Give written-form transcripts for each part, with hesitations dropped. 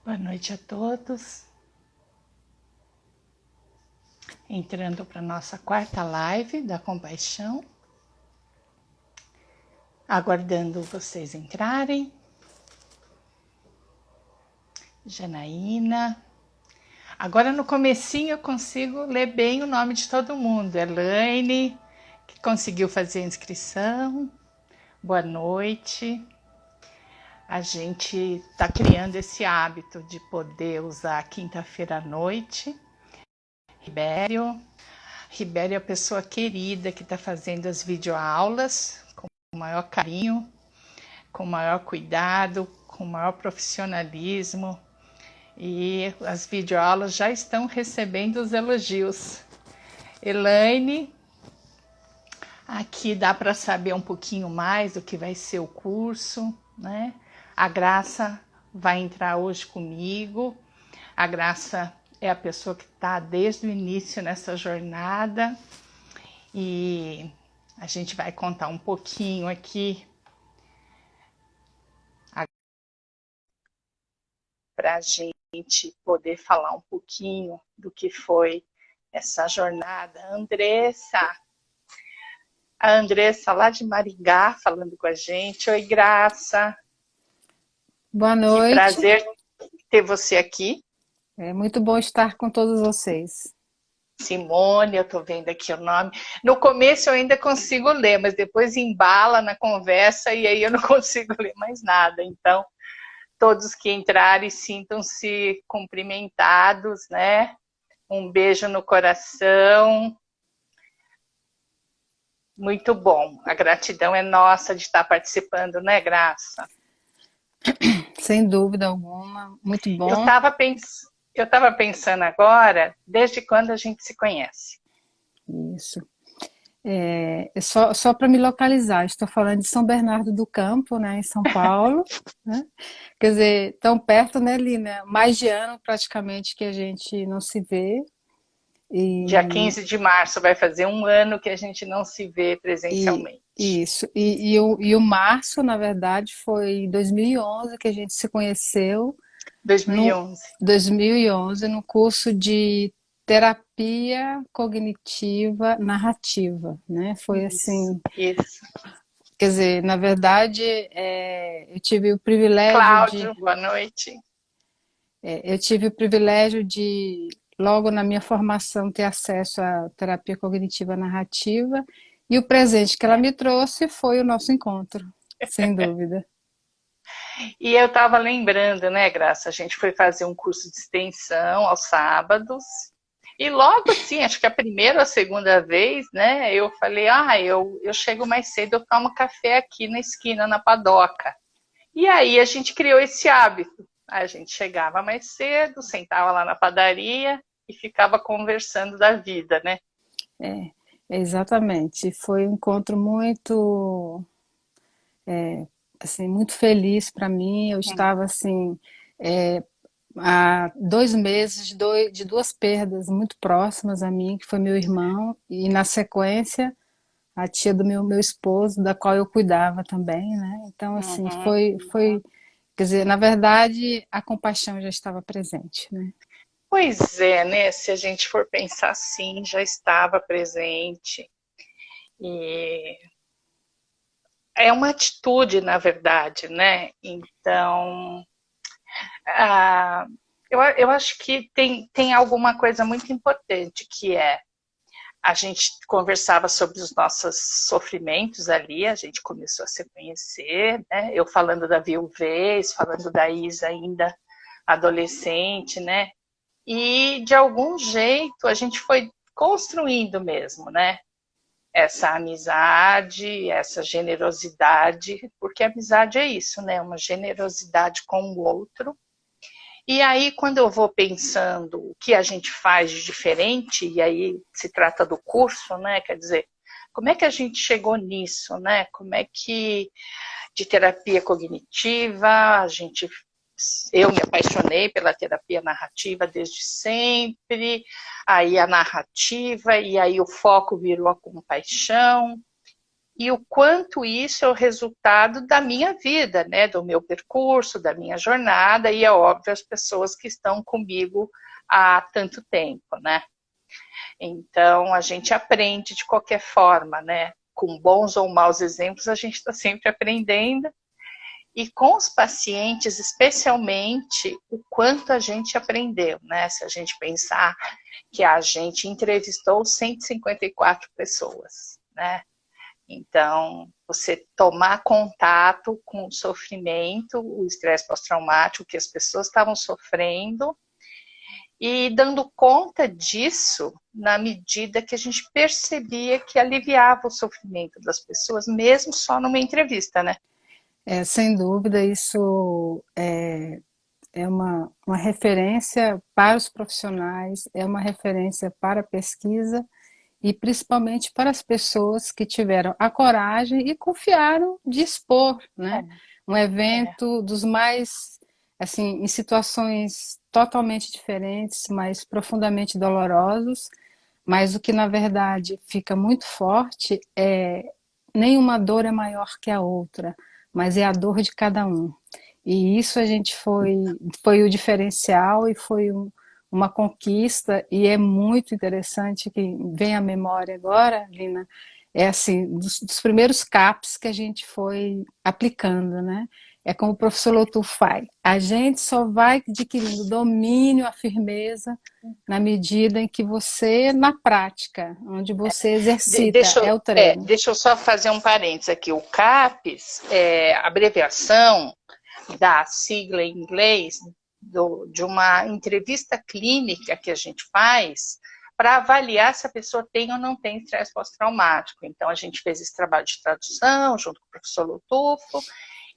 Boa noite a todos. Entrando para a nossa quarta live da compaixão. Aguardando vocês entrarem. Janaína. Agora no comecinho eu consigo ler bem o nome de todo mundo. Elaine, que conseguiu fazer a inscrição. Boa noite. A gente está criando esse hábito de poder usar quinta-feira à noite. Ribério é a pessoa querida que está fazendo as videoaulas com o maior carinho, com o maior cuidado, com o maior profissionalismo. E as videoaulas já estão recebendo os elogios. Elaine, aqui dá para saber um pouquinho mais do que vai ser o curso, né? A Graça vai entrar hoje comigo. A Graça é a pessoa que está desde o início nessa jornada e a gente vai contar um pouquinho aqui para a gente poder falar um pouquinho do que foi essa jornada. A Andressa lá de Maringá falando com a gente. Oi, Graça. Boa Que noite. prazer ter você aqui. É muito bom estar com todos vocês. Simone, eu estou vendo aqui o nome. No começo eu ainda consigo ler, mas depois embala na conversa e aí eu não consigo ler mais nada. Então, todos que entrarem sintam-se cumprimentados, né? Um beijo no coração. Muito bom. A gratidão é nossa de estar participando, né, Graça? Sem dúvida alguma, muito Eu bom. estava pensando agora, desde quando a gente se conhece? Isso. Só para me localizar, estou falando de São Bernardo do Campo, né, em São Paulo, né? Quer dizer, tão perto, né, Lina? Mais de ano praticamente que a gente não se vê. Dia E, 15 de março vai fazer um ano que a gente não se vê e presencialmente. isso. E o março, na verdade, foi em 2011 que a gente se conheceu. No 2011. 2011, no curso de terapia cognitiva narrativa, né? Foi Isso, assim, isso. quer dizer, na verdade, eu tive o privilégio Cláudio, boa noite. logo na minha formação, ter acesso à terapia cognitiva narrativa, e o presente que ela me trouxe foi o nosso encontro, sem dúvida. E eu estava lembrando, né, Graça? A gente foi fazer um curso de extensão aos sábados. E logo assim, acho que a primeira ou a segunda vez, né, eu falei, eu chego mais cedo, eu tomo café aqui na esquina, na padoca. E aí a gente criou esse hábito. A gente chegava mais cedo, sentava lá na padaria e ficava conversando da vida, né? É, exatamente. Foi um encontro muito assim, muito feliz para mim. Eu estava assim, é, há 2 meses de duas perdas muito próximas a mim, que foi meu irmão, e na sequência a tia do meu esposo, da qual eu cuidava também, né? Então, assim, Uhum. quer dizer, na verdade, a compaixão já estava presente, né? Pois é, né? Se a gente for pensar assim, já estava presente. E é uma atitude, na verdade, né? Então, ah, eu acho que tem alguma coisa muito importante que é a gente conversava sobre os nossos sofrimentos ali, a gente começou a se conhecer, né? Eu falando da viuvez, falando da Isa ainda adolescente, né? E de algum jeito a gente foi construindo mesmo, né? Essa amizade, essa generosidade, porque amizade é isso, né? Uma generosidade com o outro. E aí, quando eu vou pensando o que a gente faz de diferente, e aí se trata do curso, né? Quer dizer, como é que a gente chegou nisso, né? Como é que de terapia cognitiva, eu me apaixonei pela terapia narrativa desde sempre, aí a narrativa, e aí o foco virou a compaixão, e o quanto isso é o resultado da minha vida, né, do meu percurso, da minha jornada, e é óbvio as pessoas que estão comigo há tanto tempo, né? Então a gente aprende de qualquer forma, né? Com bons ou maus exemplos, a gente está sempre aprendendo. E com os pacientes, especialmente, o quanto a gente aprendeu, né? Se a gente pensar que a gente entrevistou 154 pessoas, né? Então, você tomar contato com o sofrimento, o estresse pós-traumático que as pessoas estavam sofrendo e dando conta disso na medida que a gente percebia que aliviava o sofrimento das pessoas, mesmo só numa entrevista, né? Sem dúvida, isso é uma referência para os profissionais, é uma referência para a pesquisa e principalmente para as pessoas que tiveram a coragem e confiaram de expor, né? Um É, evento dos mais, assim, em situações totalmente diferentes, mas profundamente dolorosos, mas o que na verdade fica muito forte é nenhuma dor é maior que a outra, mas é a dor de cada um. E isso a gente foi o diferencial e foi uma conquista, e é muito interessante que vem à memória agora, Lina, é assim, dos primeiros CAPs que a gente foi aplicando, né? É como o professor Lotu faz. A gente só vai adquirindo domínio, a firmeza, na medida em que você, na prática, onde você exercita, é o treino. deixa eu só fazer um parênteses aqui. O CAPES é a abreviação da sigla em inglês de uma entrevista clínica que a gente faz para avaliar se a pessoa tem ou não tem estresse pós-traumático. Então, a gente fez esse trabalho de tradução junto com o professor Lutufo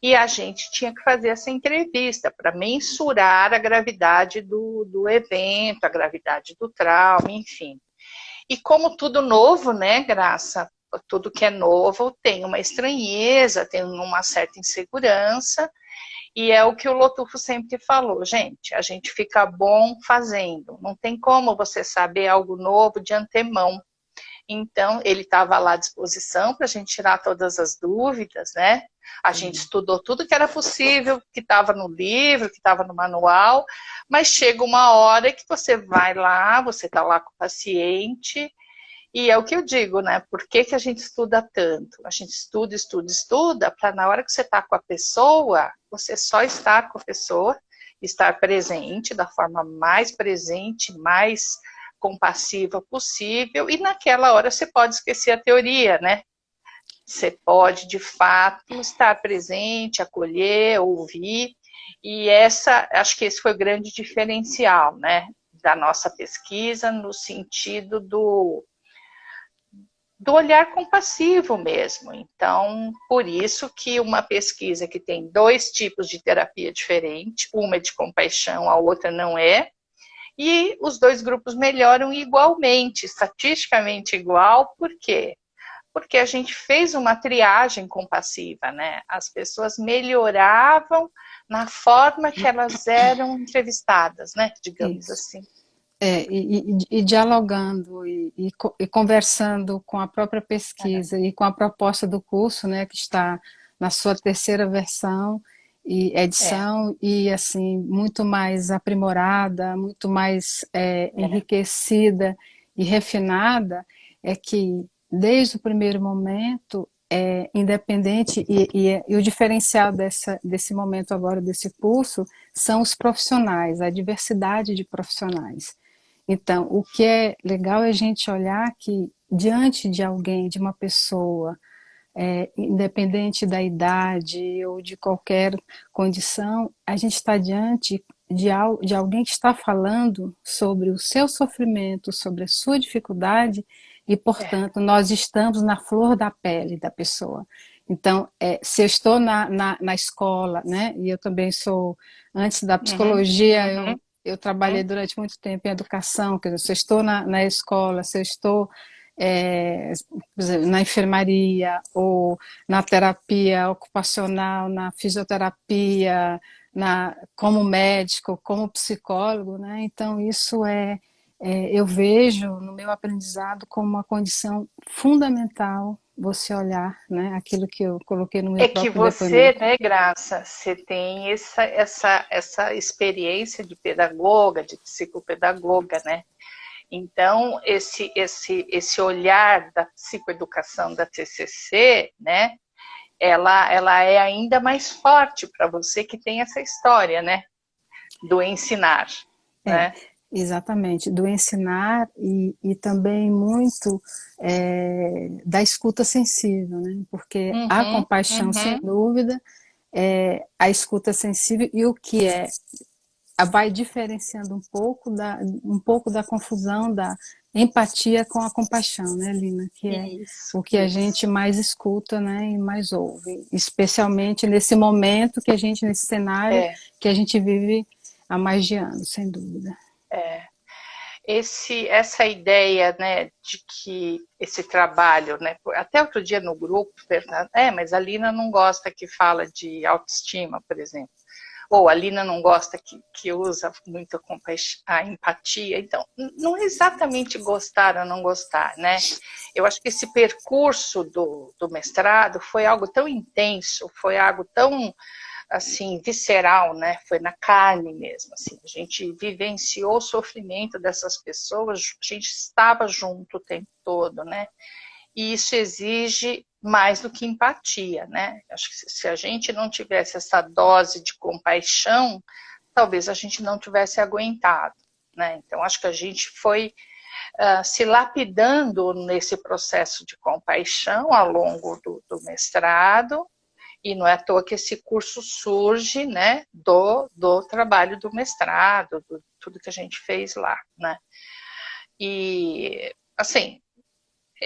e a gente tinha que fazer essa entrevista para mensurar a gravidade do evento, a gravidade do trauma, enfim. E como tudo novo, né, Graça? Tudo que é novo tem uma estranheza, tem uma certa insegurança, e é o que o Lotufo sempre falou, gente, a gente fica bom fazendo, não tem como você saber algo novo de antemão. Então, ele estava lá à disposição para a gente tirar todas as dúvidas, né? A gente estudou tudo que era possível, que estava no livro, que estava no manual, mas chega uma hora que você vai lá, você está lá com o paciente, e é o que eu digo, né? Por que, que a gente estuda tanto? A gente estuda, estuda, estuda, para na hora que você está com a pessoa, você só estar com a pessoa, estar presente da forma mais presente, mais compassiva possível, e naquela hora você pode esquecer a teoria, né? Você pode, de fato, estar presente, acolher, ouvir, e acho que esse foi o grande diferencial, né? Da nossa pesquisa, no sentido do olhar compassivo mesmo. Então, por isso que uma pesquisa que tem dois tipos de terapia diferente, uma é de compaixão, a outra não é, e os dois grupos melhoram igualmente, estatisticamente igual, por quê? Porque a gente fez uma triagem compassiva, né? As pessoas melhoravam na forma que elas eram entrevistadas, né? Digamos Isso. assim. E dialogando e conversando com a própria pesquisa e com a proposta do curso, né, que está na sua terceira versão e É, edição, e assim muito mais aprimorada, muito mais enriquecida e refinada, é que desde o primeiro momento independente, e o diferencial desse momento agora desse curso são os profissionais, a diversidade de profissionais. Então, o que é legal é a gente olhar que diante de alguém, de uma pessoa, independente da idade ou de qualquer condição, a gente está diante de alguém que está falando sobre o seu sofrimento, sobre a sua dificuldade, e, é. portanto, nós estamos na flor da pele da pessoa. Então, se eu estou na escola, né, e eu também sou, antes da Uhum, psicologia, uhum, eu trabalhei uhum. durante muito tempo em educação, quer dizer, se eu estou na escola, se eu estou por exemplo, na enfermaria ou na terapia ocupacional, na fisioterapia, como médico, como psicólogo, né? Então isso eu vejo no meu aprendizado como uma condição fundamental você olhar, né, aquilo que eu coloquei no meu É que próprio você, depoimento. né, Graça, você tem essa experiência de pedagoga, de psicopedagoga, né? Então, esse olhar da psicoeducação da TCC, né, ela é ainda mais forte para você que tem essa história, né, do ensinar, É, né? exatamente, do ensinar e também muito da escuta sensível, né? Porque a Uhum, compaixão, sem uhum, dúvida, é a escuta sensível e o que vai diferenciando um pouco da confusão da empatia com a compaixão, né, Lina? Que é isso, o que a isso. gente mais escuta, né, e mais ouve, especialmente nesse momento que a gente, nesse cenário É, que a gente vive há mais de anos, sem dúvida. é. Essa ideia, né, de que esse trabalho, né, até outro dia no grupo, Fernanda, mas a Lina não gosta que fala de autoestima, por exemplo, ou a Lina não gosta que usa muito a empatia, então, não é exatamente gostar ou não gostar, né, eu acho que esse percurso do mestrado foi algo tão intenso, foi algo tão assim, visceral, né? Foi na carne mesmo, assim. A gente vivenciou o sofrimento dessas pessoas, a gente estava junto o tempo todo, né? E isso exige mais do que empatia, né? Acho que se a gente não tivesse essa dose de compaixão, talvez a gente não tivesse aguentado, né? Então acho que a gente foi se lapidando nesse processo de compaixão ao longo do mestrado, e não é à toa que esse curso surge, né, do trabalho do mestrado, tudo que a gente fez lá, né? E, assim,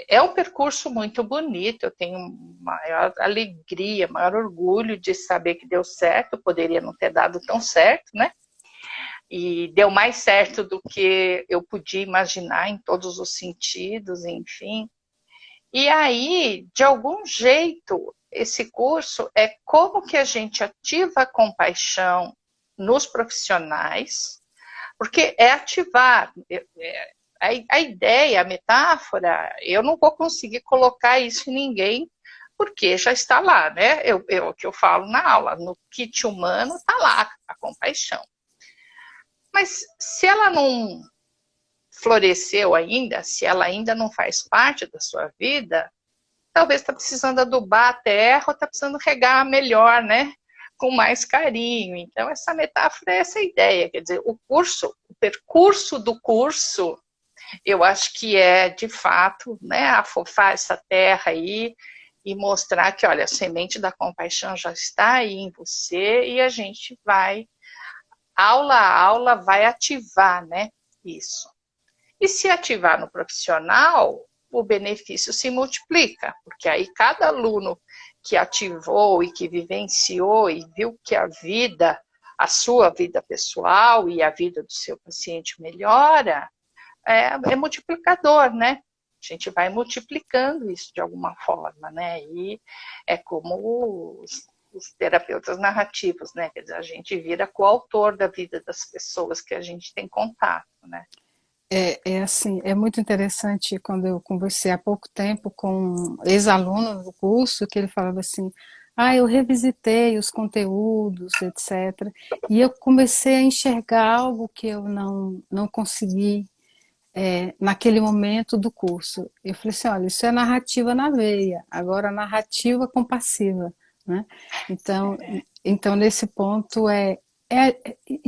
é um percurso muito bonito, eu tenho maior alegria, maior orgulho de saber que deu certo, poderia não ter dado tão certo, né? E deu mais certo do que eu podia imaginar em todos os sentidos, enfim. E aí, de algum jeito, esse curso é como que a gente ativa a compaixão nos profissionais, porque é ativar. A ideia, a metáfora, eu não vou conseguir colocar isso em ninguém, porque já está lá, né? O que eu falo na aula, no kit humano está lá a compaixão. Mas se ela não floresceu ainda, se ela ainda não faz parte da sua vida, talvez está precisando adubar a terra ou está precisando regar melhor, né? Com mais carinho. Então, essa metáfora é essa ideia. Quer dizer, o percurso do curso, eu acho que é, de fato, né, afofar essa terra aí e mostrar que, olha, a semente da compaixão já está aí em você e a gente vai, aula a aula, vai ativar, né, isso. E se ativar no profissional, o benefício se multiplica, porque aí cada aluno que ativou e que vivenciou e viu que a vida, a sua vida pessoal e a vida do seu paciente melhora, é multiplicador, né? A gente vai multiplicando isso de alguma forma, né? E é como os terapeutas narrativos, né? Quer dizer, a gente vira coautor da vida das pessoas que a gente tem contato, né? É assim, é muito interessante quando eu conversei há pouco tempo com um ex-aluno do curso, que ele falava assim, eu revisitei os conteúdos, etc. E eu comecei a enxergar algo que eu não consegui naquele momento do curso. Eu falei assim, olha, isso é narrativa na veia, agora narrativa compassiva, né? Então, então nesse ponto é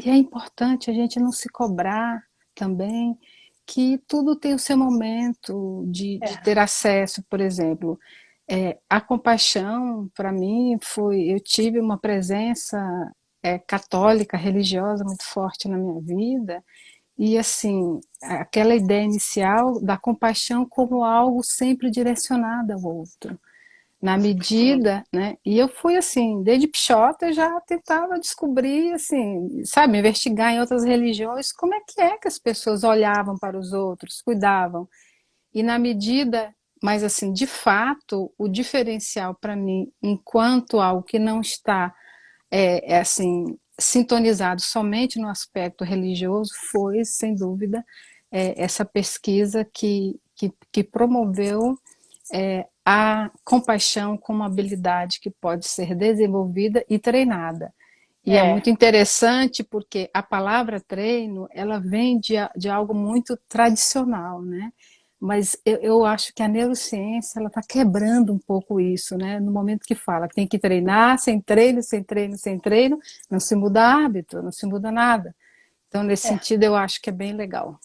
importante a gente não se cobrar também, que tudo tem o seu momento de É. ter acesso, por exemplo. A compaixão, para mim, eu tive uma presença católica, religiosa muito forte na minha vida, e assim, aquela ideia inicial da compaixão como algo sempre direcionado ao outro. Na Sim. medida, né? E eu fui assim, desde Pichota eu já tentava descobrir, assim, sabe, investigar em outras religiões como é que as pessoas olhavam para os outros, cuidavam. E na medida, mas assim, de fato, o diferencial para mim, enquanto algo que não está assim sintonizado somente no aspecto religioso, foi, sem dúvida, essa pesquisa que promoveu a compaixão como uma habilidade que pode ser desenvolvida e treinada. E é É, muito interessante porque a palavra treino, ela vem de algo muito tradicional, né? Mas eu acho que a neurociência, ela está quebrando um pouco isso, né? No momento que fala, tem que treinar, sem treino, sem treino, sem treino, não se muda hábito, não se muda nada. Então, nesse é. sentido, eu acho que é bem legal,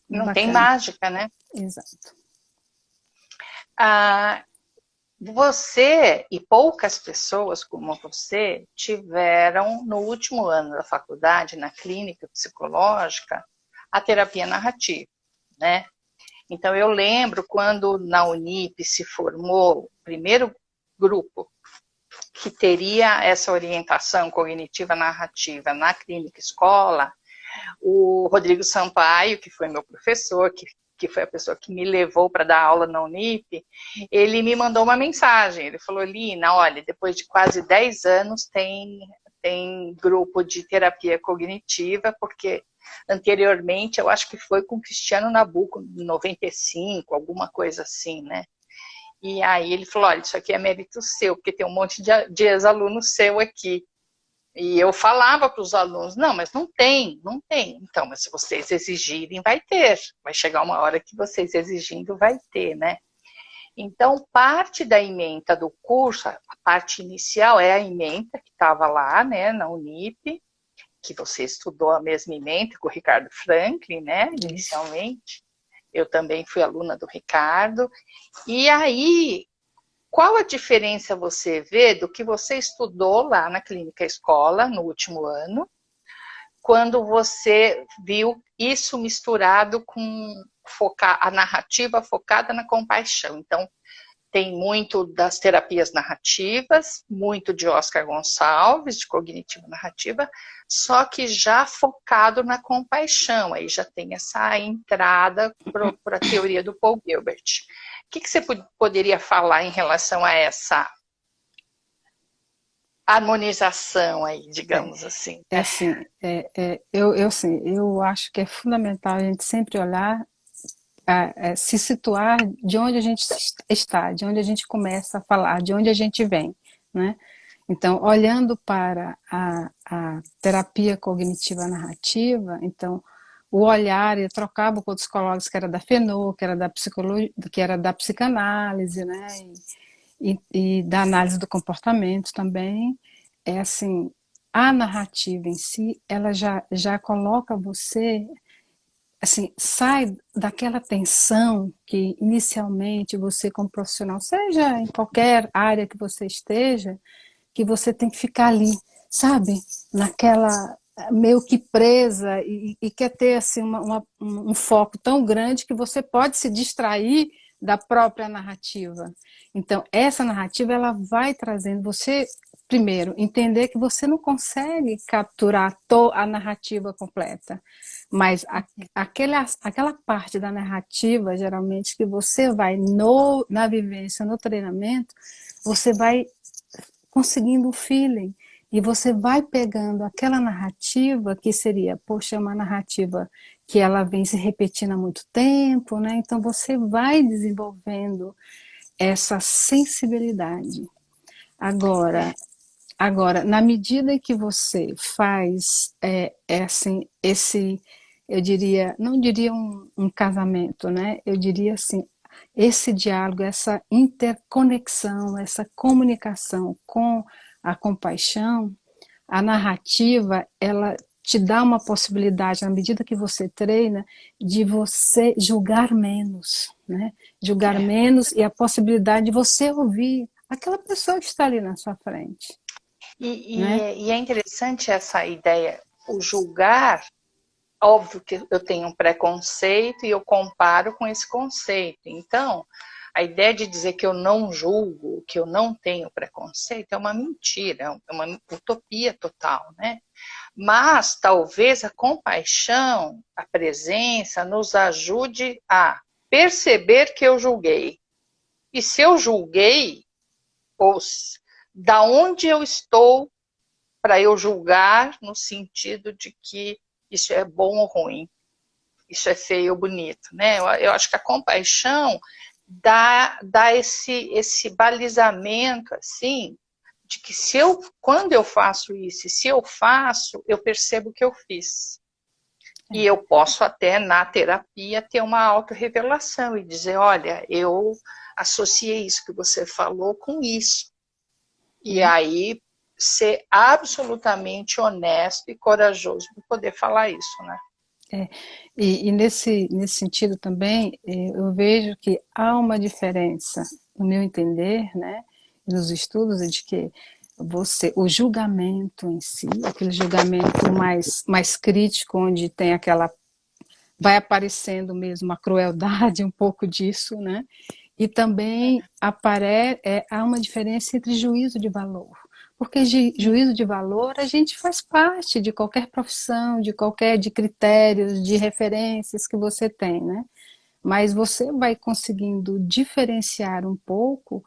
bem Não tem bacana. mágica, né? Exato. Ah, você e poucas pessoas como você tiveram no último ano da faculdade, na clínica psicológica, a terapia narrativa, né? Então eu lembro quando na Unip se formou o primeiro grupo que teria essa orientação cognitiva narrativa na clínica escola, o Rodrigo Sampaio, que foi meu professor, que foi a pessoa que me levou para dar aula na Unip, ele me mandou uma mensagem. Ele falou, Lina, olha, depois de quase 10 anos tem grupo de terapia cognitiva, porque anteriormente eu acho que foi com Cristiano Nabuco, em 95, alguma coisa assim, né? E aí ele falou, olha, isso aqui é mérito seu, porque tem um monte de ex-alunos seu aqui. E eu falava para os alunos, não, mas não tem, não tem. Então, mas se vocês exigirem, vai ter. Vai chegar uma hora que vocês exigindo, vai ter, né? Então, parte da ementa do curso, a parte inicial é a ementa que estava lá, né, na Unip, que você estudou a mesma ementa com o Ricardo Franklin, né, Isso. inicialmente. Eu também fui aluna do Ricardo. E aí, qual a diferença você vê do que você estudou lá na clínica escola, no último ano, quando você viu isso misturado com a narrativa focada na compaixão? Então, tem muito das terapias narrativas, muito de Oscar Gonçalves, de cognitiva narrativa, só que já focado na compaixão, aí já tem essa entrada para a teoria do Paul Gilbert. O que você poderia falar em relação a essa harmonização aí, É, digamos assim? é assim, assim, eu acho que é fundamental a gente sempre olhar, se situar de onde a gente está, de onde a gente começa a falar, de onde a gente vem, né? Então, olhando para a terapia cognitiva narrativa, então, o olhar, eu trocava com outros colegas que era da FENO, que era da psicologia, que era da psicanálise, né? E da análise do comportamento também, é assim, a narrativa em si, ela já coloca você, assim, sai daquela tensão que inicialmente você como profissional, seja em qualquer área que você esteja, que você tem que ficar ali, sabe? Naquela meio que presa e quer ter assim um foco tão grande que você pode se distrair da própria narrativa. Então, essa narrativa ela vai trazendo você primeiro entender que você não consegue capturar a narrativa completa, mas aquela parte da narrativa, geralmente que você vai na vivência, no treinamento, você vai conseguindo um feeling. E você vai pegando aquela narrativa que seria, poxa, é uma narrativa que ela vem se repetindo há muito tempo, né? Então você vai desenvolvendo essa sensibilidade. Agora, agora, na medida que você faz assim, eu diria, não diria um casamento, né? Eu diria assim, esse diálogo, essa interconexão, essa comunicação com a compaixão, a narrativa, ela te dá uma possibilidade, na medida que você treina, de você julgar menos, né? Julgar É. menos e a possibilidade de você ouvir aquela pessoa que está ali na sua frente, né? E é interessante essa ideia, o julgar. Óbvio que eu tenho um preconceito e eu comparo com esse conceito. Então, a ideia de dizer que eu não julgo, que eu não tenho preconceito, é uma mentira, é uma utopia total, né? Mas talvez a compaixão, a presença, nos ajude a perceber que eu julguei. E se eu julguei, ou da onde eu estou para eu julgar no sentido de que isso é bom ou ruim, isso é feio ou bonito, né? Eu acho que a compaixão dá esse balizamento, assim, de que quando eu faço isso, e se eu faço, eu percebo que eu fiz. E eu posso até, na terapia, ter uma autorrevelação e dizer, olha, eu associei isso que você falou com isso. E aí, ser absolutamente honesto e corajoso para poder falar isso, né? E nesse sentido também, eu vejo que há uma diferença, no meu entender, né, nos estudos, é de que o julgamento em si, aquele julgamento mais crítico, onde tem vai aparecendo mesmo a crueldade, um pouco disso, né? E também há uma diferença entre juízo de valor. Porque juízo de valor a gente faz parte de qualquer profissão, de critérios, de referências que você tem, né? Mas você vai conseguindo diferenciar um pouco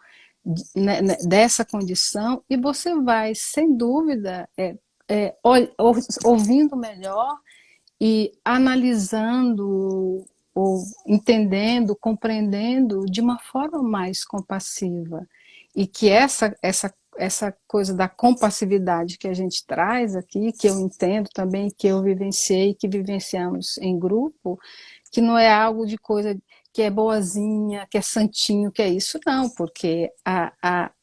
dessa condição e você vai, sem dúvida, ouvindo melhor e analisando ou entendendo, compreendendo de uma forma mais compassiva. E que essa coisa da compassividade que a gente traz aqui, que eu entendo também, que eu vivenciei, que vivenciamos em grupo, que não é algo de coisa que é boazinha, que é santinho, que é isso, não, porque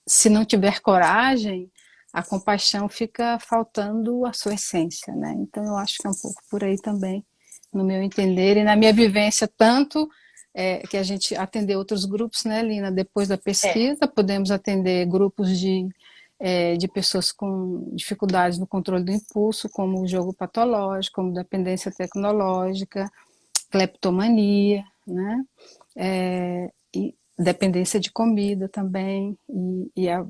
se não tiver coragem, a compaixão fica faltando a sua essência, né? Então eu acho que é um pouco por aí também, no meu entender e na minha vivência, tanto que a gente atendeu outros grupos, né, Lina? Depois da pesquisa, podemos atender grupos de pessoas com dificuldades no controle do impulso, como o jogo patológico, como dependência tecnológica, cleptomania, né? E dependência de comida também, e a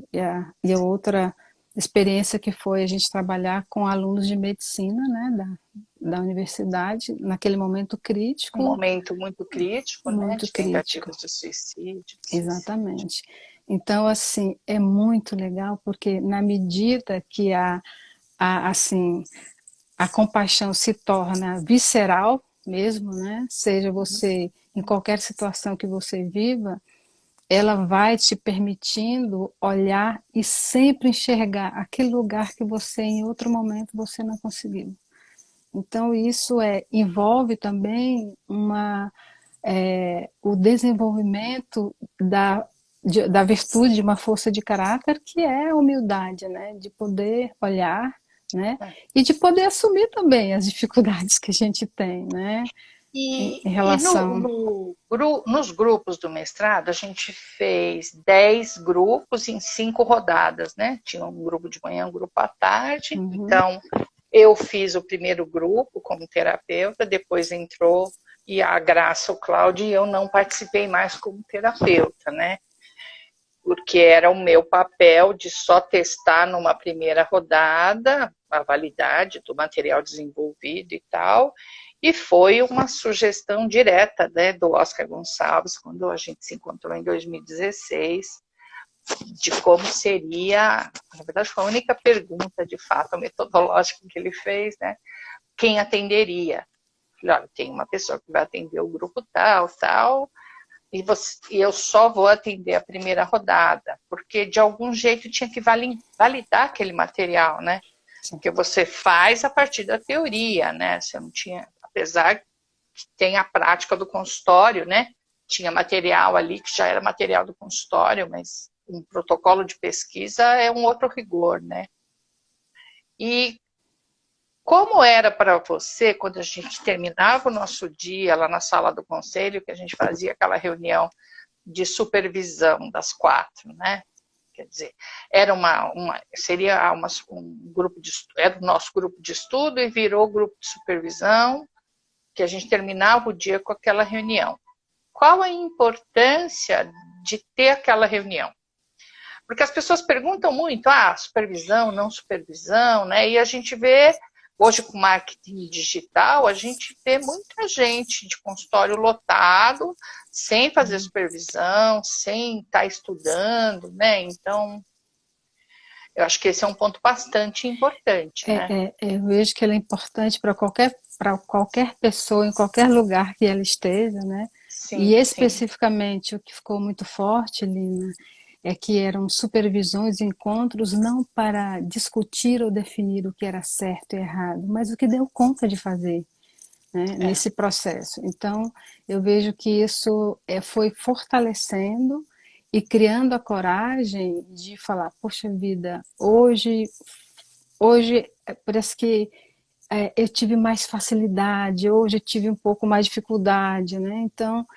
outra experiência que foi a gente trabalhar com alunos de medicina, né, da universidade, naquele momento crítico. Um momento muito crítico, né, de crítico. tentativas de suicídio. Exatamente. Então, assim, é muito legal, porque na medida que assim, a compaixão se torna visceral mesmo, né, seja você, em qualquer situação que você viva, ela vai te permitindo olhar e sempre enxergar aquele lugar que você, em outro momento, você não conseguiu. Então, isso envolve também o desenvolvimento da virtude de uma força de caráter, que é a humildade, né? De poder olhar, né? E de poder assumir também as dificuldades que a gente tem, né? Em relação... nos grupos do mestrado, a gente fez 10 grupos em 5 rodadas, né? Tinha um grupo de manhã, um grupo à tarde. Então, eu fiz o primeiro grupo como terapeuta, depois entrou a Graça, o Cláudio, e eu não participei mais como terapeuta, né? Porque era o meu papel de só testar numa primeira rodada a validade do material desenvolvido e tal. E foi uma sugestão direta, né, do Oscar Gonçalves, quando a gente se encontrou em 2016, de como seria, na verdade foi a única pergunta, de fato, metodológica que ele fez, né, quem atenderia. Falei, olha, tem uma pessoa que vai atender o grupo tal, e eu só vou atender a primeira rodada, porque de algum jeito tinha que validar aquele material, né? Porque você faz a partir da teoria, né? Você não tinha, apesar que tem a prática do consultório, né? Tinha material ali que já era material do consultório, mas um protocolo de pesquisa é um outro rigor, né? E como era para você, quando a gente terminava o nosso dia lá na sala do conselho, que a gente fazia aquela reunião de supervisão das 4, né? Quer dizer, era seria um grupo era o nosso grupo de estudo e virou grupo de supervisão, que a gente terminava o dia com aquela reunião. Qual a importância de ter aquela reunião? Porque as pessoas perguntam muito, supervisão, não supervisão, né? E a gente vê, hoje com marketing digital, a gente vê muita gente de consultório lotado, sem fazer supervisão, sem estar estudando, né? Então, eu acho que esse é um ponto bastante importante, né? Eu vejo que ele é importante para qualquer pessoa, em qualquer lugar que ela esteja, né? E sim, sim, especificamente o que ficou muito forte, Lina, é que eram supervisões e encontros não para discutir ou definir o que era certo e errado, mas o que deu conta de fazer, né, é. nesse processo. Então, eu vejo que isso foi fortalecendo e criando a coragem de falar, poxa vida, hoje parece que eu tive mais facilidade, hoje eu tive um pouco mais de dificuldade, né? Então,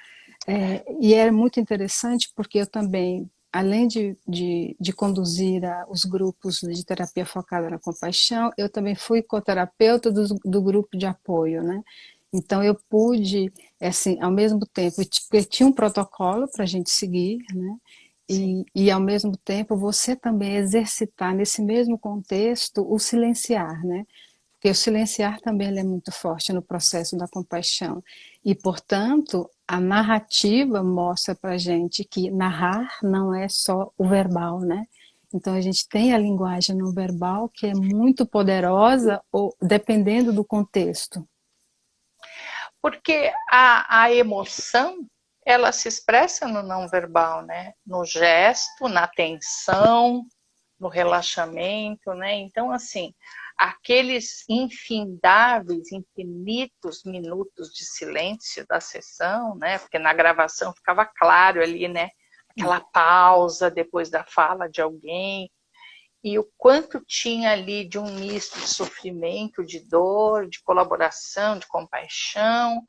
e é muito interessante porque eu também, além de conduzir os grupos de terapia focada na compaixão, eu também fui coterapeuta do grupo de apoio, né? Então eu pude, assim, ao mesmo tempo, eu tinha um protocolo para a gente seguir, né? Sim. E ao mesmo tempo você também exercitar nesse mesmo contexto o silenciar, né? Porque o silenciar também ele é muito forte no processo da compaixão. E, portanto, a narrativa mostra para a gente que narrar não é só o verbal, né? Então, a gente tem a linguagem não verbal que é muito poderosa, ou, dependendo do contexto. Porque a emoção, ela se expressa no não verbal, né? No gesto, na tensão, no relaxamento, né? Então, assim, aqueles infindáveis, infinitos minutos de silêncio da sessão, né? Porque na gravação ficava claro ali, né? Aquela pausa depois da fala de alguém, e o quanto tinha ali de um misto de sofrimento, de dor, de colaboração, de compaixão,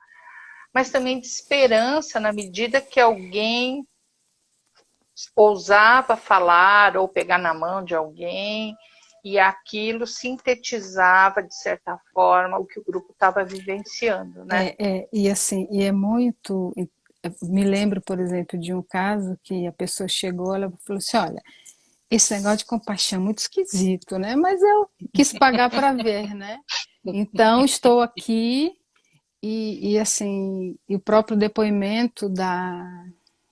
mas também de esperança na medida que alguém ousava falar ou pegar na mão de alguém e aquilo sintetizava de certa forma o que o grupo estava vivenciando, né? E assim, e é muito. Me lembro, por exemplo, de um caso que a pessoa chegou, ela falou assim: olha, esse negócio de compaixão é muito esquisito, né? Mas eu quis pagar para ver, né? Então estou aqui e assim, e o próprio depoimento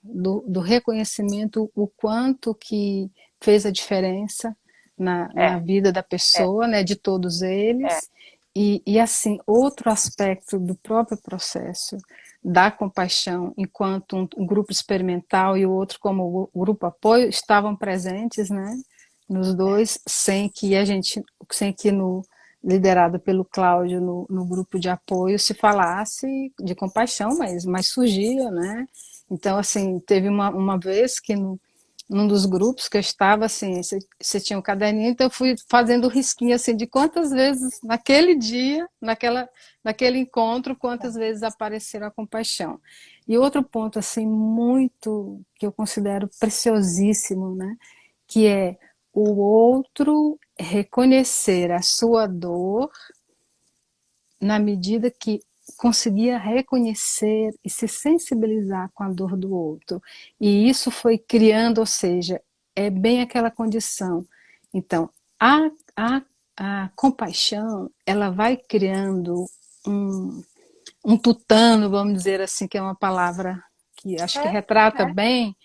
do reconhecimento, o quanto que fez a diferença na É, vida da é, pessoa, né, de todos é. eles. E assim, outro aspecto do próprio processo da compaixão, enquanto um grupo experimental e o outro como o grupo apoio estavam presentes, né, nos dois, sem que no liderado pelo Cláudio no grupo de apoio se falasse de compaixão, mas surgia, né? Então, assim, teve uma vez que num dos grupos que eu estava, assim, você tinha um caderninho, então eu fui fazendo risquinho, assim, de quantas vezes naquele dia, naquele encontro, quantas vezes apareceram a compaixão. E outro ponto, assim, muito, que eu considero preciosíssimo, né, que é o outro reconhecer a sua dor na medida que conseguia reconhecer e se sensibilizar com a dor do outro. E isso foi criando, ou seja, é bem aquela condição. Então, a, a, a compaixão, ela vai criando um, um tutano, vamos dizer assim, que é uma palavra que acho que É, retrata é, bem,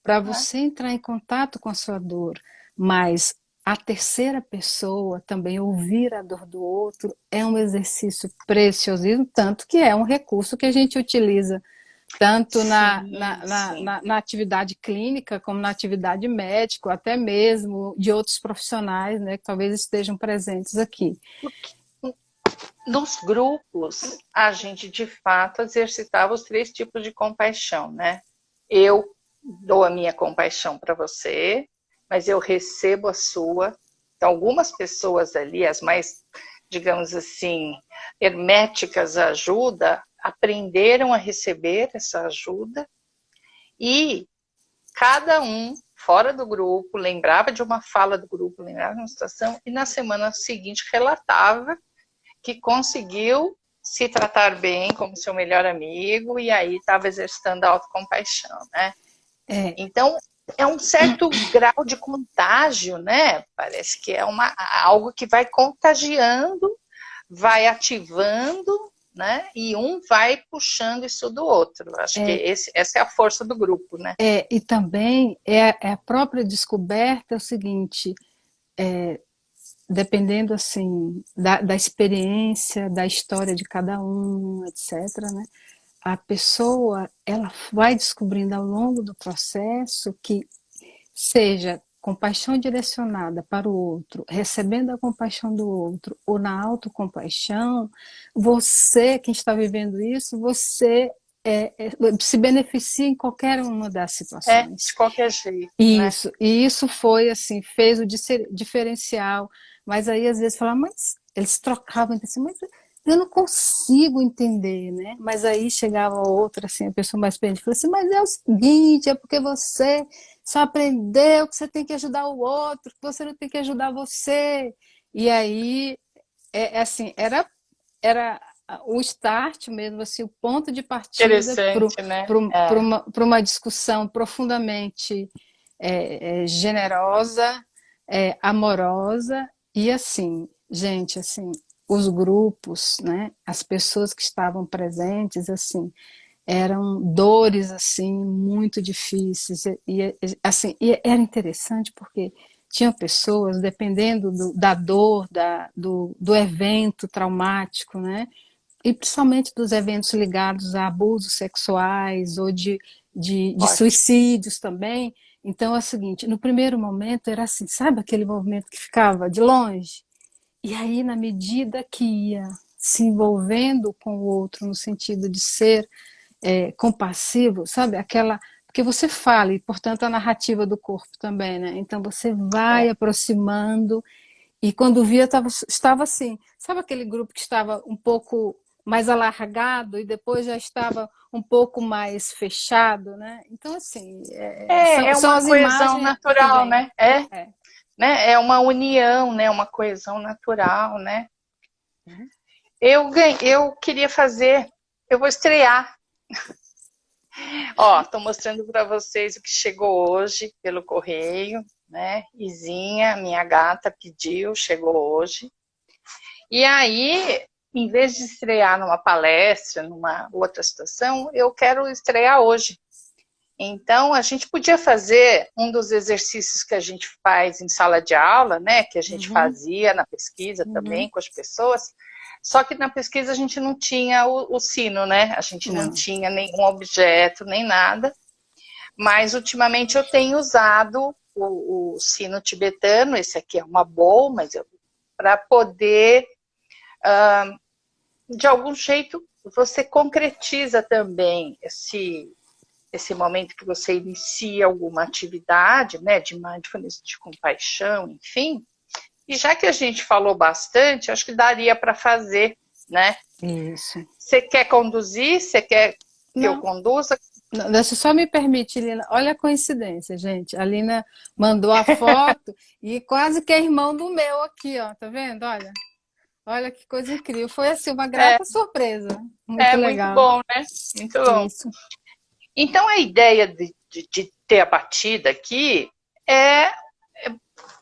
para é. você entrar em contato com a sua dor, mas a terceira pessoa também ouvir a dor do outro é um exercício preciosíssimo, tanto que é um recurso que a gente utiliza tanto Sim, sim. na atividade clínica como na atividade médica, até mesmo de outros profissionais, né, que talvez estejam presentes aqui. Porque nos grupos, a gente de fato exercitava os três tipos de compaixão, né? Eu dou a minha compaixão para você, mas eu recebo a sua. Então, algumas pessoas ali, as mais, digamos assim, herméticas à ajuda, aprenderam a receber essa ajuda e cada um, fora do grupo, lembrava de uma fala do grupo, lembrava de uma situação e na semana seguinte relatava que conseguiu se tratar bem como seu melhor amigo e aí estava exercitando a autocompaixão, né? É, Então, é um certo grau de contágio, né? Parece que é algo que vai contagiando, vai ativando, né? E um vai puxando isso do outro. Acho que é, essa é a força do grupo, né? e também é a própria descoberta é o seguinte, dependendo assim da experiência, da história de cada um, etc., né? a pessoa ela vai descobrindo ao longo do processo que seja compaixão direcionada para o outro, recebendo a compaixão do outro, ou na autocompaixão, você, quem está vivendo isso, você se beneficia em qualquer uma das De situações. qualquer jeito, né? Isso, e isso foi assim, fez o diferencial, mas aí às vezes falava, mas eles trocavam entre si, mas eu não consigo entender, né? Mas aí chegava outra, assim, a pessoa mais experiente, falou assim, mas é o seguinte, é porque você só aprendeu que você tem que ajudar o outro, que você não tem que ajudar você. E aí, assim, era o start mesmo, assim, o ponto de partida Interessante, né? para uma discussão profundamente generosa, amorosa e assim, gente, assim, os grupos, né, as pessoas que estavam presentes, assim, eram dores assim muito difíceis e assim e era interessante porque tinham pessoas dependendo da dor do evento traumático, né? E principalmente dos eventos ligados a abusos sexuais ou de Forte. suicídios também. Então é o seguinte, no primeiro momento era assim, sabe aquele movimento que ficava de longe? E aí, na medida que ia se envolvendo com o outro no sentido de ser compassivo, sabe? Aquela. Porque você fala, e portanto a narrativa do corpo também, né? Então você vai É. aproximando, e quando via, estava assim. Sabe aquele grupo que estava um pouco mais alargado e depois já estava um pouco mais fechado, né? Então, assim, É são uma as coesão imagens que natural, vêm. né? É, É. né? É uma união, né? Uma coesão natural, né? Eu queria fazer, eu vou estrear. Ó, tô mostrando para vocês o que chegou hoje pelo correio, né? Izinha, minha gata, pediu, chegou hoje. E aí, em vez de estrear numa palestra, numa outra situação, eu quero estrear hoje. Então, a gente podia fazer um dos exercícios que a gente faz em sala de aula, né? Que a gente Uhum, fazia na pesquisa uhum. também com as pessoas. Só que na pesquisa a gente não tinha o sino, né? A gente não Não. tinha nenhum objeto, nem nada. Mas ultimamente eu tenho usado o sino tibetano, esse aqui é uma bowl, mas para poder, de algum jeito, você concretiza também esse momento que você inicia alguma atividade, né, de mindfulness, de compaixão, enfim. E já que a gente falou bastante, acho que daria para fazer, né? Isso. Você quer conduzir? Você quer que eu Não, conduza? não, deixa eu só me permitir, Lina. Olha a coincidência, gente. A Lina mandou a foto e quase que é irmão do meu aqui, ó. Tá vendo? Olha. Olha que coisa incrível. Foi assim, uma É, grata surpresa. Muito é muito legal. bom, né? Muito bom. Isso. Então, a ideia de ter a batida aqui é,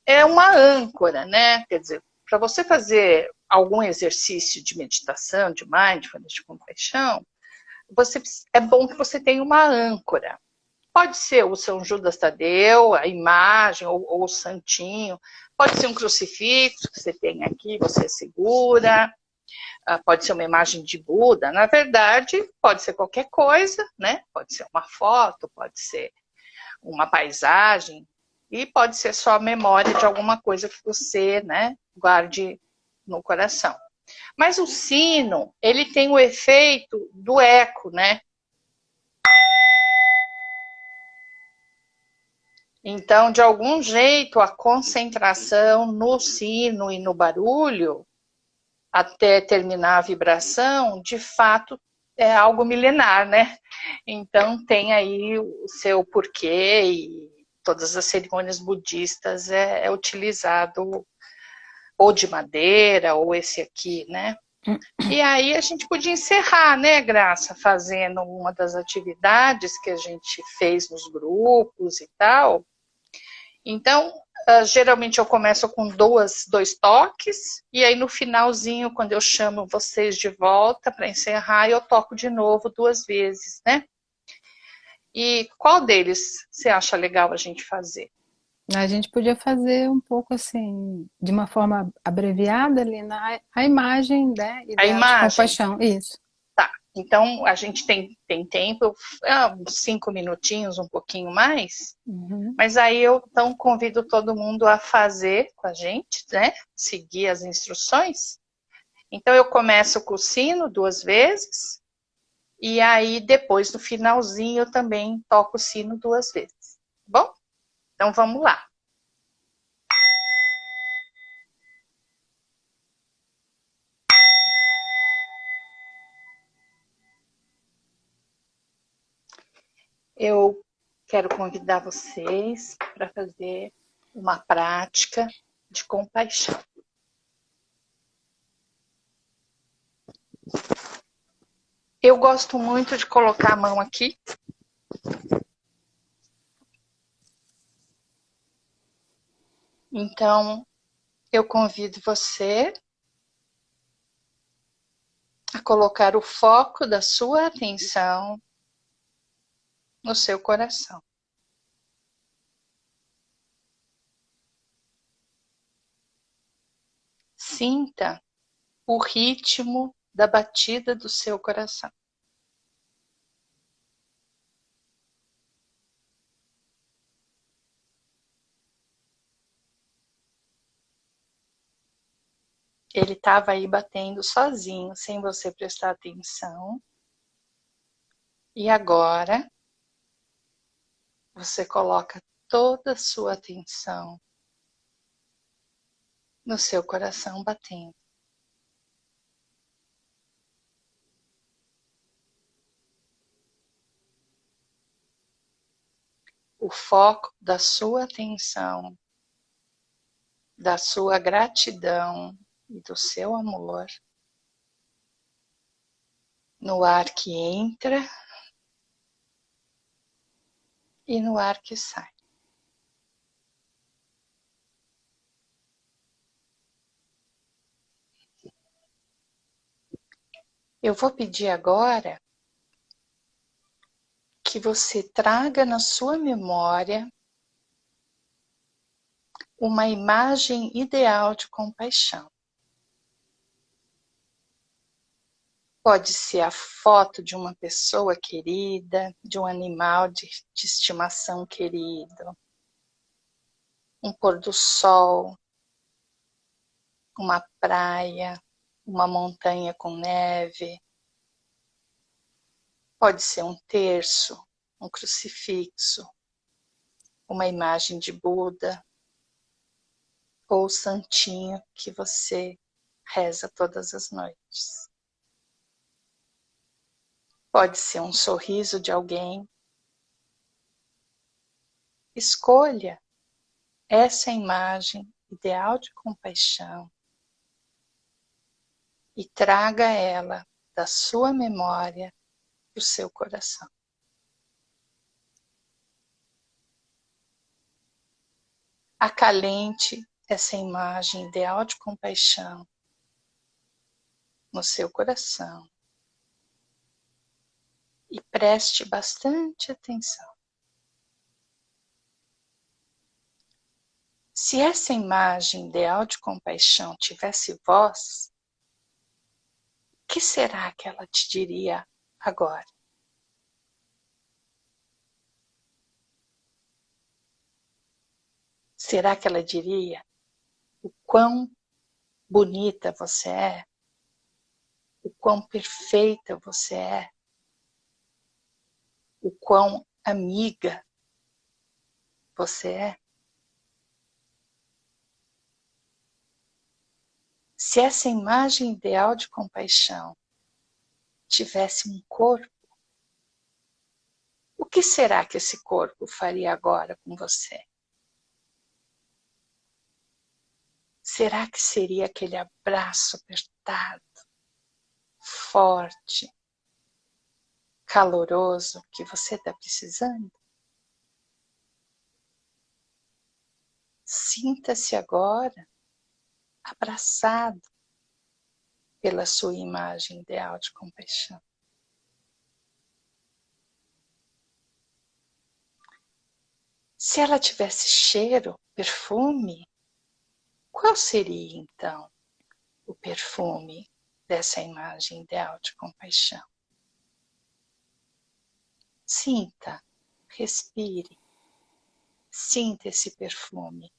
é uma âncora, né? Quer dizer, para você fazer algum exercício de meditação, de mindfulness, de compaixão, é bom que você tenha uma âncora. Pode ser o São Judas Tadeu, a imagem, ou o santinho. Pode ser um crucifixo que você tem aqui, você segura. Pode ser uma imagem de Buda. Na verdade, pode ser qualquer coisa, né? Pode ser uma foto, pode ser uma paisagem, e pode ser só a memória de alguma coisa que você, né, guarde no coração. Mas o sino, ele tem o efeito do eco, né? Então, de algum jeito, a concentração no sino e no barulho, até terminar a vibração, de fato é algo milenar, né? Então, tem aí o seu porquê e todas as cerimônias budistas é utilizado ou de madeira, ou esse aqui, né? E aí a gente podia encerrar, né, Graça, fazendo uma das atividades que a gente fez nos grupos e tal. Então, geralmente eu começo com dois toques, e aí no finalzinho, quando eu chamo vocês de volta para encerrar, eu toco de novo 2 vezes, né? E qual deles você acha legal a gente fazer? A gente podia fazer um pouco assim, de uma forma abreviada ali, a imagem, né, A ideal de imagem? compaixão. Isso. Tá. Então, a gente tem tempo, 5 minutinhos, um pouquinho mais, mas aí eu então convido todo mundo a fazer com a gente, né? Seguir as instruções. Então, eu começo com o sino 2 vezes, e aí depois, no finalzinho, eu também toco o sino 2 vezes. Bom? Então, vamos lá. Eu quero convidar vocês para fazer uma prática de compaixão. Eu gosto muito de colocar a mão aqui. Então, eu convido você a colocar o foco da sua atenção no seu coração. Sinta o ritmo da batida do seu coração. Ele estava aí batendo sozinho, sem você prestar atenção. E agora, você coloca toda a sua atenção no seu coração batendo. O foco da sua atenção, da sua gratidão e do seu amor no ar que entra e no ar que sai. Eu vou pedir agora que você traga na sua memória uma imagem ideal de compaixão. Pode ser a foto de uma pessoa querida, de um animal de estimação querido, um pôr do sol, uma praia, uma montanha com neve. Pode ser um terço, um crucifixo, uma imagem de Buda ou o santinho que você reza todas as noites. Pode ser um sorriso de alguém. Escolha essa imagem ideal de compaixão e traga ela da sua memória para o seu coração. Acalente essa imagem ideal de compaixão no seu coração e preste bastante atenção. Se essa imagem ideal de compaixão tivesse voz, o que será que ela te diria agora? Será que ela diria o quão bonita você é? O quão perfeita você é? O quão amiga você é? Se essa imagem ideal de compaixão tivesse um corpo, o que será que esse corpo faria agora com você? Será que seria aquele abraço apertado, forte, caloroso que você está precisando? Sinta-se agora abraçado pela sua imagem ideal de compaixão. Se ela tivesse cheiro, perfume, qual seria então o perfume dessa imagem ideal de compaixão? Sinta, respire, sinta esse perfume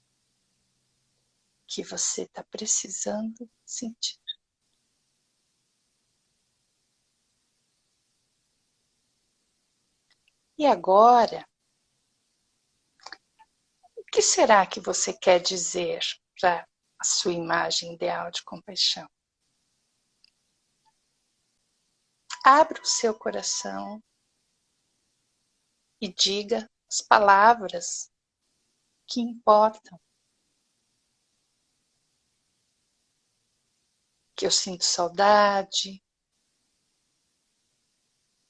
que você está precisando sentir. E agora, o que será que você quer dizer para a sua imagem ideal de compaixão? Abra o seu coração e diga as palavras que importam. Que eu sinto saudade,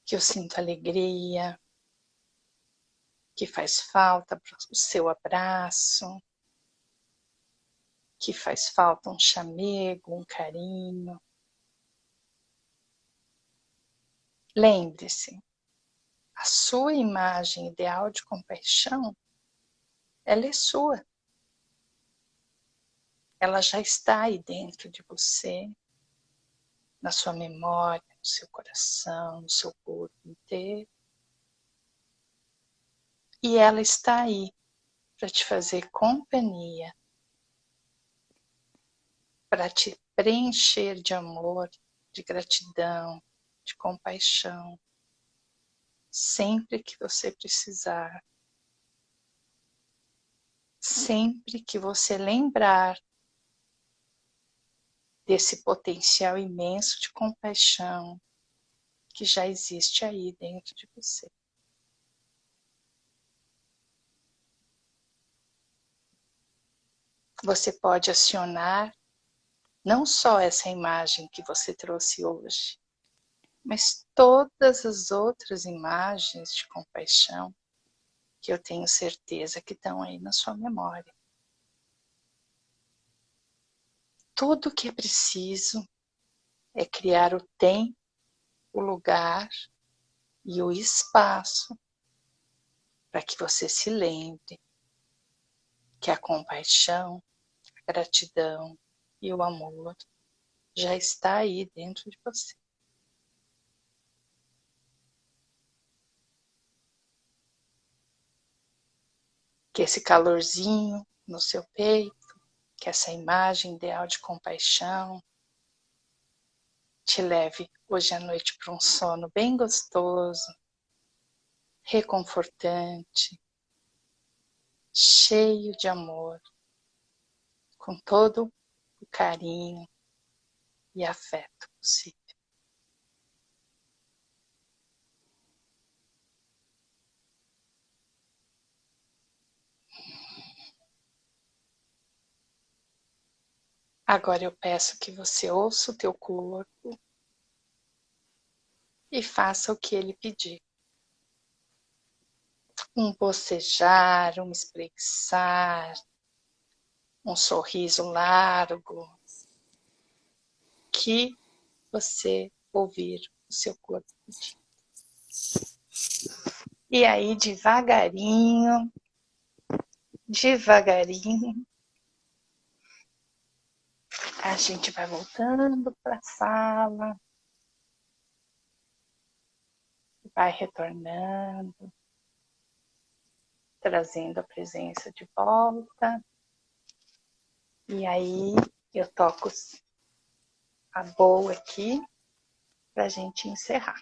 que eu sinto alegria, que faz falta o seu abraço, que faz falta um chamego, um carinho. Lembre-se, a sua imagem ideal de compaixão, ela é sua. Ela já está aí dentro de você, na sua memória, no seu coração, no seu corpo inteiro. E ela está aí para te fazer companhia, para te preencher de amor, de gratidão, de compaixão, sempre que você precisar. Sempre que você lembrar desse potencial imenso de compaixão que já existe aí dentro de você. Você pode acionar não só essa imagem que você trouxe hoje, mas todas as outras imagens de compaixão que eu tenho certeza que estão aí na sua memória. Tudo que é preciso é criar o tempo, o lugar e o espaço para que você se lembre que a compaixão, a gratidão e o amor já está aí dentro de você. Que esse calorzinho no seu peito, que essa imagem ideal de compaixão te leve hoje à noite para um sono bem gostoso, reconfortante, cheio de amor, com todo o carinho e afeto possível. Agora eu peço que você ouça o teu corpo e faça o que ele pedir. Um bocejar, um espreguiçar, um sorriso largo, que você ouvir o seu corpo pedir. E aí, devagarinho, a gente vai voltando para a sala, vai retornando, trazendo a presença de volta. E aí, eu toco a boa aqui para a gente encerrar.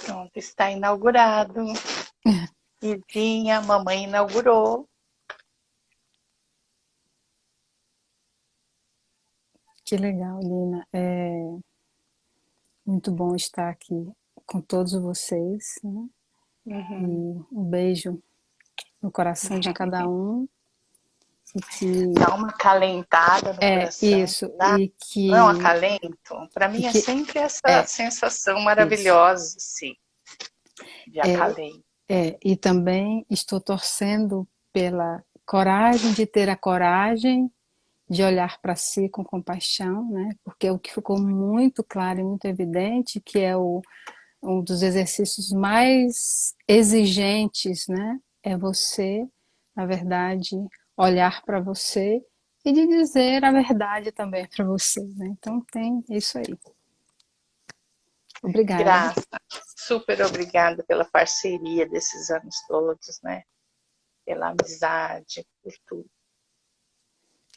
Pronto, está inaugurado. Izinha, mamãe inaugurou. Que legal, Lina. É muito bom estar aqui com todos vocês, né? E um beijo no coração de cada um. E que Dá uma calentada no coração. isso, Dá? Não é um acalento? Para e mim é que sempre essa sensação isso. maravilhosa, sim, de acalento. E também estou torcendo pela coragem de ter a coragem de olhar para si com compaixão, né? Porque o que ficou muito claro e muito evidente que é um dos exercícios mais exigentes, né? É você, na verdade, olhar para você e de dizer a verdade também para você, né? Então tem isso aí. Obrigada. Graça, super obrigada pela parceria desses anos todos, né? Pela amizade, por tudo.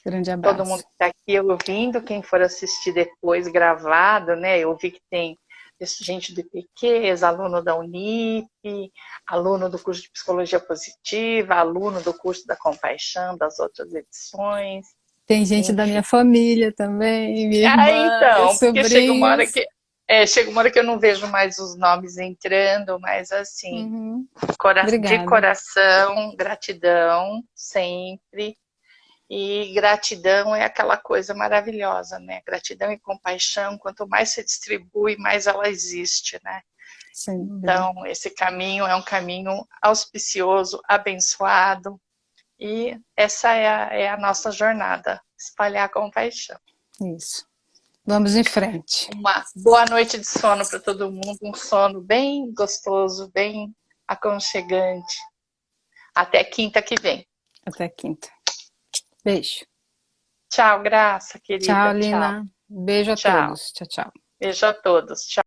Grande Todo mundo abraço. que está aqui ouvindo, quem for assistir depois gravado, né? Eu vi que tem gente do IPQ, ex-aluno da Unip, aluno do curso de Psicologia Positiva, aluno do curso da Compaixão, das outras edições, Tem gente da enfim. minha família também, minha Ah, irmã, meus então, porque sobrinhos. chega uma hora que eu não vejo mais os nomes entrando, mas assim, Uhum. de Obrigada. coração, gratidão, sempre. E gratidão é aquela coisa maravilhosa, né? Gratidão e compaixão, quanto mais se distribui, mais ela existe, né? Sem dúvida. Então, esse caminho é um caminho auspicioso, abençoado, e essa é a nossa jornada, espalhar a compaixão. Isso. Vamos em frente. Uma boa noite de sono para todo mundo, um sono bem gostoso, bem aconchegante. Até quinta que vem. Até quinta. Beijo. Tchau, Graça, Tchau, querida. Tchau, Lina. Beijo a tchau. todos. Tchau, tchau. Beijo a todos. Tchau.